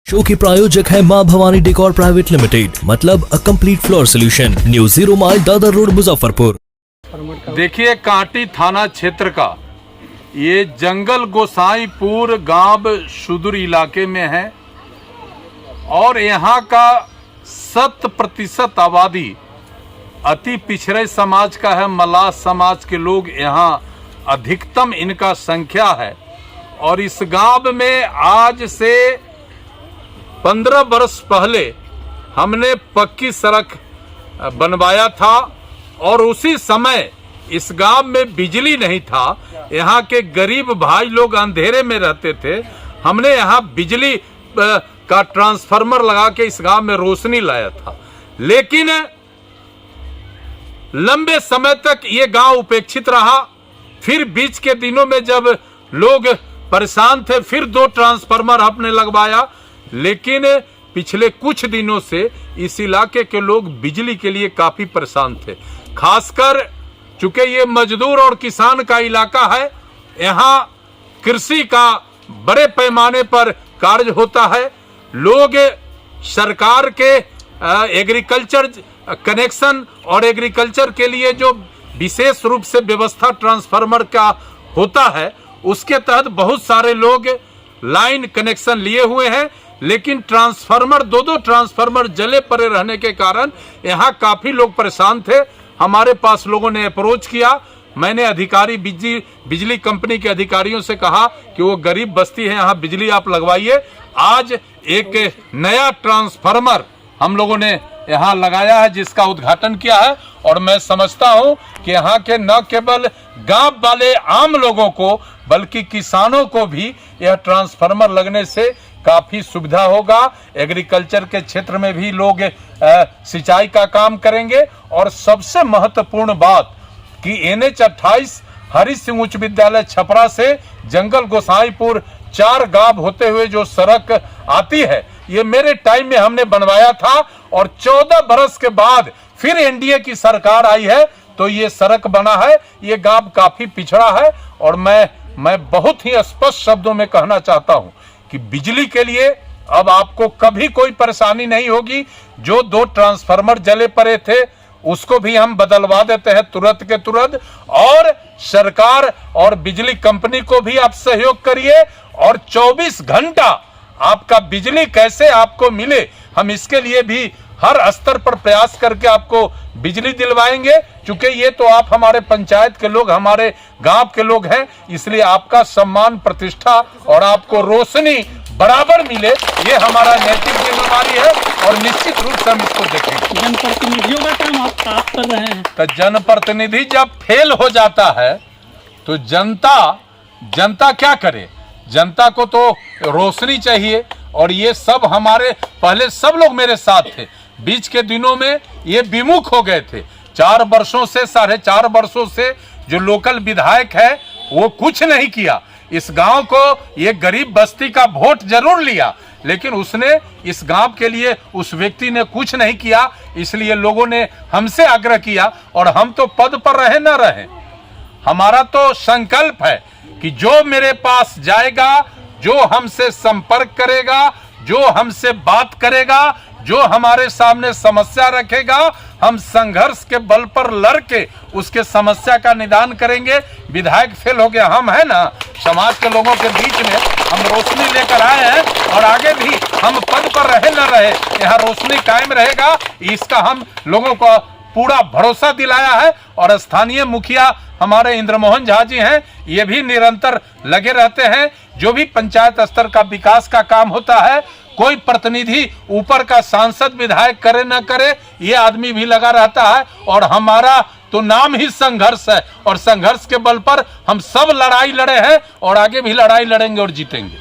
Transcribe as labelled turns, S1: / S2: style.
S1: Show के प्रायोजक है मां भवानी डेकोर प्राइवेट लिमिटेड, मतलब a complete floor solution, new 0 mile Dadar road Muzaffarpur.
S2: देखिए, कांटी थाना क्षेत्र का ये जंगल गोसाईपुर गांव सुदूर इलाके में है और यहाँ का 100% आबादी अति पिछड़े समाज का है। मलाह समाज के लोग यहाँ अधिकतम इनका संख्या है और इस गांव में आज से 15 वर्ष पहले हमने पक्की सड़क बनवाया था और उसी समय इस गांव में बिजली नहीं था। यहाँ के गरीब भाई लोग अंधेरे में रहते थे। हमने यहाँ बिजली का ट्रांसफार्मर लगा के इस गांव में रोशनी लाया था, लेकिन लंबे समय तक ये गांव उपेक्षित रहा। फिर बीच के दिनों में जब लोग परेशान थे, फिर 2 ट्रांसफार्मर हमने लगवाया, लेकिन पिछले कुछ दिनों से इस इलाके के लोग बिजली के लिए काफी परेशान थे। खासकर चूंकि ये मजदूर और किसान का इलाका है, यहाँ कृषि का बड़े पैमाने पर कार्य होता है। लोग सरकार के एग्रीकल्चर कनेक्शन और एग्रीकल्चर के लिए जो विशेष रूप से व्यवस्था ट्रांसफार्मर का होता है, उसके तहत बहुत सारे लोग लाइन कनेक्शन लिए हुए हैं, लेकिन ट्रांसफार्मर 2 ट्रांसफार्मर जले पड़े रहने के कारण यहाँ काफी लोग परेशान थे। हमारे पास लोगों ने अप्रोच किया। मैंने अधिकारी बिजली कंपनी के अधिकारियों से कहा कि वो गरीब बस्ती है, यहाँ बिजली आप लगवाइए। आज एक नया ट्रांसफार्मर हम लोगों ने यहाँ लगाया है, जिसका उद्घाटन किया है और मैं समझता हूँ कि यहाँ के न केवल गांव वाले आम लोगों को बल्कि किसानों को भी यह ट्रांसफार्मर लगने से काफी सुविधा होगा। एग्रीकल्चर के क्षेत्र में भी लोग सिंचाई का काम करेंगे और सबसे महत्वपूर्ण बात कि NH 28 हरि सिंह उच्च विद्यालय छपरा से जंगल गोसाईपुर 4 गांव होते हुए जो सड़क आती है, ये मेरे टाइम में हमने बनवाया था और 14 बरस के बाद फिर NDA की सरकार आई है तो ये सड़क बना है। ये गांव काफी पिछड़ा है और मैं बहुत ही स्पष्ट शब्दों में कहना चाहता हूं कि बिजली के लिए अब आपको कभी कोई परेशानी नहीं होगी। जो 2 ट्रांसफार्मर जले पड़े थे उसको भी हम बदलवा देते हैं तुरंत के तुरंत, और सरकार और बिजली कंपनी को भी आप सहयोग करिए और 24 घंटा आपका बिजली कैसे आपको मिले, हम इसके लिए भी हर स्तर पर प्रयास करके आपको बिजली दिलवाएंगे। क्योंकि ये तो आप हमारे पंचायत के लोग, हमारे गांव के लोग हैं, इसलिए आपका सम्मान प्रतिष्ठा और आपको रोशनी बराबर मिले, ये हमारा नैतिक जिम्मेदारी है और निश्चित रूप से हम इसको देखेंगे।
S3: जनप्रतिनिधियों का काम आप कर रहे हैं,
S2: तो जनप्रतिनिधि जब फेल हो जाता है तो जनता क्या करे? जनता को तो रोशनी चाहिए और ये सब हमारे पहले सब लोग मेरे साथ थे। बीच के दिनों में ये विमुख हो गए थे। 4 वर्षों से 4.5 वर्षों से जो लोकल विधायक है वो कुछ नहीं किया। इस गांव को ये गरीब बस्ती का वोट जरूर लिया, लेकिन उसने इस गांव के लिए उस व्यक्ति ने कुछ नहीं किया। इसलिए लोगों ने हमसे आग्रह किया और हम तो पद पर रहे न रहे, हमारा तो संकल्प है कि जो मेरे पास जाएगा, जो हमसे संपर्क करेगा, जो हमसे बात करेगा, जो हमारे सामने समस्या रखेगा, हम संघर्ष के बल पर लड़के उसके समस्या का निदान करेंगे। विधायक फेल हो गया, हम है ना, समाज के लोगों के बीच में हम रोशनी लेकर आए हैं और आगे भी हम पद पर रहे न रहे, यहाँ रोशनी कायम रहेगा, इसका हम लोगों को पूरा भरोसा दिलाया है। और स्थानीय मुखिया हमारे इंद्रमोहन झा जी हैं, ये भी निरंतर लगे रहते हैं। जो भी पंचायत स्तर का विकास का काम होता है, कोई प्रतिनिधि ऊपर का सांसद विधायक करे न करे, ये आदमी भी लगा रहता है। और हमारा तो नाम ही संघर्ष है और संघर्ष के बल पर हम सब लड़ाई लड़े हैं और आगे भी लड़ाई लड़ेंगे और जीतेंगे।